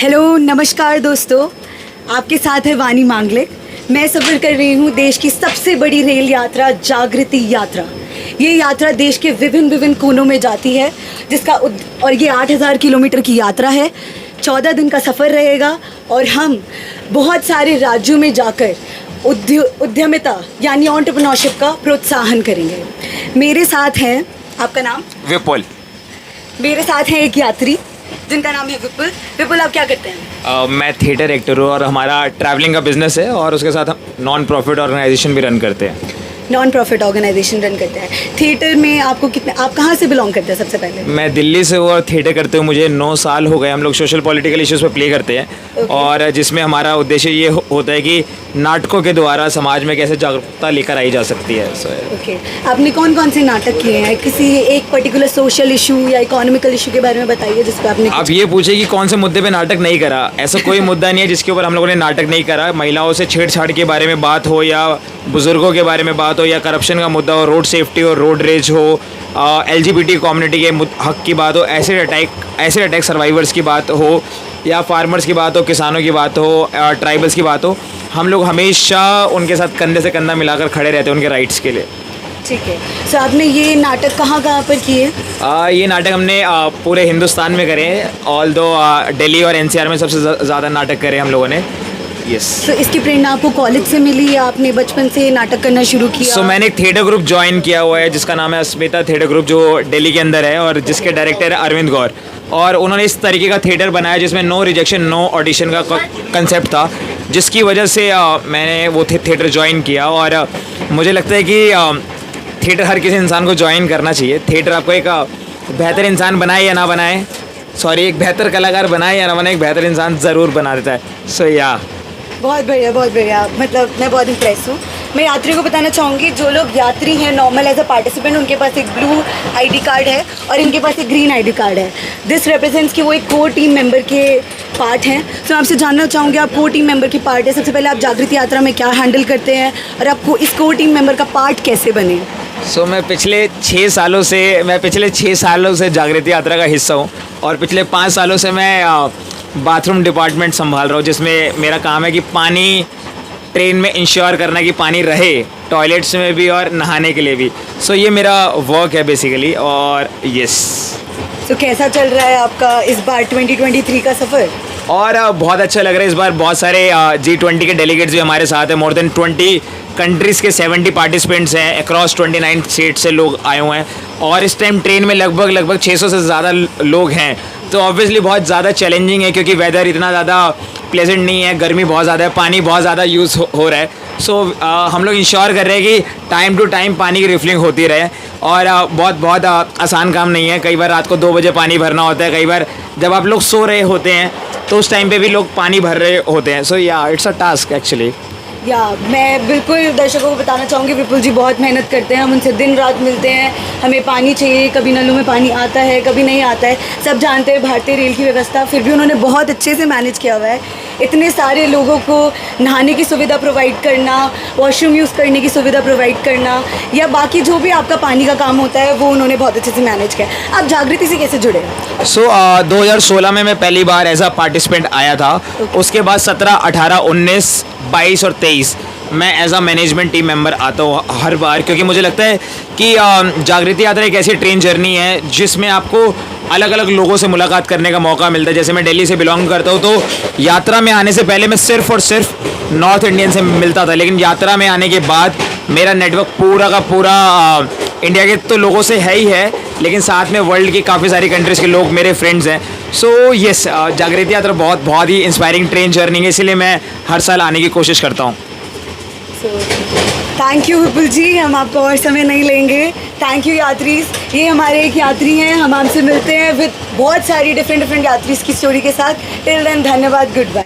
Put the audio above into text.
Hello नमस्कार दोस्तों, आपके साथ है वानी मांगले। मैं सफ़र कर रही हूँ देश की सबसे बड़ी रेल यात्रा जागृति यात्रा। ये यात्रा देश के विभिन्न कोनों में जाती है, और ये 8000 किलोमीटर की यात्रा है। 14 दिन का सफ़र रहेगा और हम बहुत सारे राज्यों में जाकर उद्यमिता यानी एंटरप्रेन्योरशिप का प्रोत्साहन करेंगे। मेरे साथ हैं, आपका नाम? विपुल। मेरे साथ हैं एक यात्री जिनका नाम है विपुल। विपुल, आप क्या करते हैं? मैं थिएटर एक्टर हूँ और हमारा ट्रैवलिंग का बिजनेस है और उसके साथ हम नॉन प्रॉफिट ऑर्गेनाइजेशन भी रन करते हैं। नॉन प्रॉफिट ऑर्गेनाइजेशन रन करते हैं। थिएटर में आपको आप कहाँ से बिलोंग करते हैं? सबसे पहले मैं दिल्ली से हूँ और थिएटर करते हुए मुझे 9 साल हो गए। हम लोग सोशल पॉलिटिकल इश्यूज़ पे प्ले करते हैं और जिसमें हमारा उद्देश्य ये होता है कि नाटकों के द्वारा समाज में कैसे जागरूकता लेकर आई जा सकती है। ओके, आपने कौन कौन से नाटक किए हैं? किसी एक पर्टिकुलर सोशल इशू या इकोनॉमिकल इशू के बारे में बताइए जिस पर आपने। आप ये पूछे कि कौन से मुद्दे पे नाटक नहीं करा। ऐसा कोई मुद्दा नहीं है जिसके ऊपर हम लोगों ने नाटक नहीं करा। महिलाओं से छेड़छाड़ के बारे में बात हो या बुजुर्गों के बारे में बात हो या करप्शन का मुद्दा हो, रोड सेफ्टी हो, रोड रेज हो, LGBT कम्युनिटी के हक की बात हो, एसिड अटैक सर्वाइवर्स की बात हो या फार्मर्स की बात हो, किसानों की बात हो, ट्राइबल्स की बात हो, हम लोग हमेशा उनके साथ कंधे से कंधा मिलाकर खड़े रहते हैं उनके राइट्स के लिए। ठीक है। सो आपने ये नाटक कहाँ पर किए? ये नाटक हमने पूरे हिंदुस्तान में करे हैं, ऑल्दो दिल्ली और NCR में सबसे ज़्यादा नाटक करे हम लोगों ने। यस। तो इसकी प्रेरणा आपको कॉलेज से मिली या आपने बचपन से नाटक करना शुरू किया? मैंने एक थिएटर ग्रुप ज्वाइन किया हुआ है जिसका नाम है अस्मिता थिएटर ग्रुप, जो दिल्ली के अंदर है और जिसके डायरेक्टर है अरविंद गौर। और उन्होंने इस तरीके का थिएटर बनाया जिसमें नो रिजेक्शन नो ऑडिशन का कंसेप्ट था, जिसकी वजह से मैंने वो थिएटर ज्वाइन किया। और मुझे लगता है कि थिएटर हर किसी इंसान को ज्वाइन करना चाहिए। थिएटर आपको एक बेहतर इंसान बनाए या ना बनाए, एक बेहतर कलाकार बनाए या ना बनाए, एक बेहतर इंसान ज़रूर बना देता है। बहुत बढ़िया। मतलब मैं बहुत इम्प्रेस हूँ। मैं यात्री को बताना चाहूँगी, जो लोग यात्री हैं नॉर्मल एज अ पार्टिसिपेंट, उनके पास एक ब्लू ID कार्ड है और इनके पास एक ग्रीन ID कार्ड है। दिस रिप्रेजेंट्स कि वो एक कोर टीम मेंबर के पार्ट हैं। तो आपसे जानना चाहूँगी, आप कोर टीम मेंबर के पार्ट है, सबसे पहले आप जागृति यात्रा में क्या हैंडल करते हैं और आपको इस कोर टीम मेंबर का पार्ट कैसे बने? मैं पिछले 6 सालों से जागृति यात्रा का हिस्सा हूँ और पिछले 5 सालों से मैं बाथरूम डिपार्टमेंट संभाल रहा हूँ, जिसमें मेरा काम है कि पानी ट्रेन में इंश्योर करना कि पानी रहे, टॉयलेट्स में भी और नहाने के लिए भी। ये मेरा वर्क है बेसिकली। और यस। कैसा चल रहा है आपका इस बार 2023 का सफ़र? और बहुत अच्छा लग रहा है। इस बार बहुत सारे G20 के डेलीगेट्स भी हमारे साथ हैं। मोर देन 20 कंट्रीज़ के 70 पार्टिसिपेंट्स हैं। अक्रॉस 29 स्टेट से लोग आए हुए हैं और इस टाइम ट्रेन में लगभग 600 से ज़्यादा लोग हैं। तो ऑब्वियसली बहुत ज़्यादा चैलेंजिंग है क्योंकि वेदर इतना ज़्यादा प्लेजेंट नहीं है, गर्मी बहुत ज़्यादा है, पानी बहुत ज़्यादा यूज़ हो रहा है। हम लोग इंश्योर कर रहे हैं कि टाइम टू टाइम पानी की रिफिलिंग होती रहे। और बहुत आसान काम नहीं है। कई बार रात को 2 बजे पानी भरना होता है, कई बार जब आप लोग सो रहे होते हैं तो उस टाइम पे भी लोग पानी भर रहे होते हैं। It's a task actually. मैं बिल्कुल दर्शकों को बताना चाहूँगी, विपुल जी बहुत मेहनत करते हैं। हम उनसे दिन रात मिलते हैं, हमें पानी चाहिए, कभी नलों में पानी आता है, कभी नहीं आता है। सब जानते हैं भारतीय रेल की व्यवस्था, फिर भी उन्होंने बहुत अच्छे से मैनेज किया हुआ है। इतने सारे लोगों को नहाने की सुविधा प्रोवाइड करना, वॉशरूम यूज़ करने की सुविधा प्रोवाइड करना या बाकी जो भी आपका पानी का काम होता है वो उन्होंने बहुत अच्छे से मैनेज किया। आप जागृति से कैसे जुड़े? 2016 में मैं पहली बार एज अ पार्टिसिपेंट आया था। उसके बाद 17, 18, 19, 22 और 23 मैं as a management team member आता हूँ हर बार, क्योंकि मुझे लगता है कि जागृति यात्रा एक ऐसी ट्रेन जर्नी है जिसमें आपको अलग अलग लोगों से मुलाकात करने का मौका मिलता है। जैसे मैं दिल्ली से बिलोंग करता हूँ, तो यात्रा में आने से पहले मैं सिर्फ और सिर्फ नॉर्थ इंडियन से मिलता था, लेकिन यात्रा में आने के बाद मेरा नेटवर्क पूरा का पूरा इंडिया के तो लोगों से है ही है, लेकिन साथ में वर्ल्ड की काफ़ी सारी कंट्रीज़ के लोग मेरे फ्रेंड्स हैं। यस, जागृति यात्रा बहुत ही इंस्पायरिंग ट्रेन जर्नी है, इसीलिए मैं हर साल आने की कोशिश करता हूँ। थैंक यू विपुल जी, हम आपको और समय नहीं लेंगे। थैंक यू यात्रीज। ये हमारे एक यात्री हैं, हम आपसे मिलते हैं विद बहुत सारी डिफरेंट यात्रीज की स्टोरी के साथ। टिल देन धन्यवाद, गुड बाय।